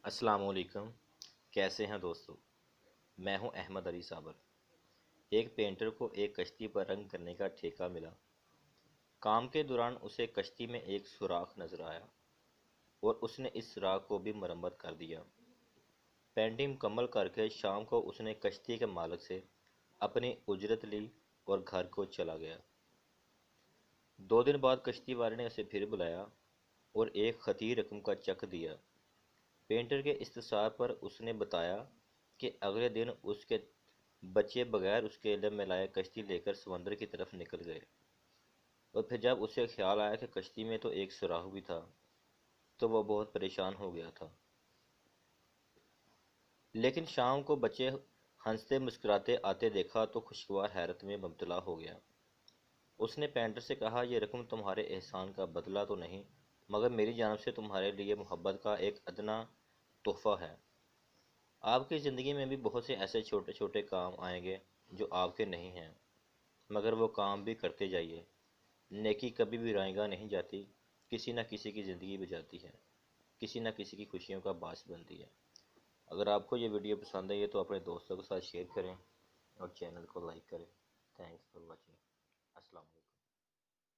السلام علیکم، کیسے ہیں دوستو؟ میں ہوں احمد علی صابر۔ ایک پینٹر کو ایک کشتی پر رنگ کرنے کا ٹھیکہ ملا۔ کام کے دوران اسے کشتی میں ایک سوراخ نظر آیا اور اس نے اس سوراخ کو بھی مرمت کر دیا۔ پینٹنگ مکمل کر کے شام کو اس نے کشتی کے مالک سے اپنی اجرت لی اور گھر کو چلا گیا۔ 2 دن بعد کشتی والے نے اسے پھر بلایا اور ایک خطیر رقم کا چیک دیا۔ پینٹر کے استفسار پر اس نے بتایا کہ اگلے دن اس کے بچے بغیر اس کے علم میں لائے کشتی لے کر سمندر کی طرف نکل گئے، اور پھر جب اسے خیال آیا کہ کشتی میں تو ایک سوراخ بھی تھا تو وہ بہت پریشان ہو گیا تھا۔ لیکن شام کو بچے ہنستے مسکراتے آتے دیکھا تو خوشگوار حیرت میں مبتلا ہو گیا۔ اس نے پینٹر سے کہا، یہ رقم تمہارے احسان کا بدلہ تو نہیں، مگر میری جانب سے تمہارے لیے محبت کا ایک ادنا تحفہ ہے۔ آپ کی زندگی میں بھی بہت سے ایسے چھوٹے چھوٹے کام آئیں گے جو آپ کے نہیں ہیں، مگر وہ کام بھی کرتے جائیے۔ نیکی کبھی بھی رائیگاں نہیں جاتی، کسی نہ کسی کی زندگی بچاتی ہے، کسی نہ کسی کی خوشیوں کا باعث بنتی ہے۔ اگر آپ کو یہ ویڈیو پسند آئی ہے تو اپنے دوستوں کے ساتھ شیئر کریں اور چینل کو لائک کریں۔ Thanks for watching. السلام علیکم۔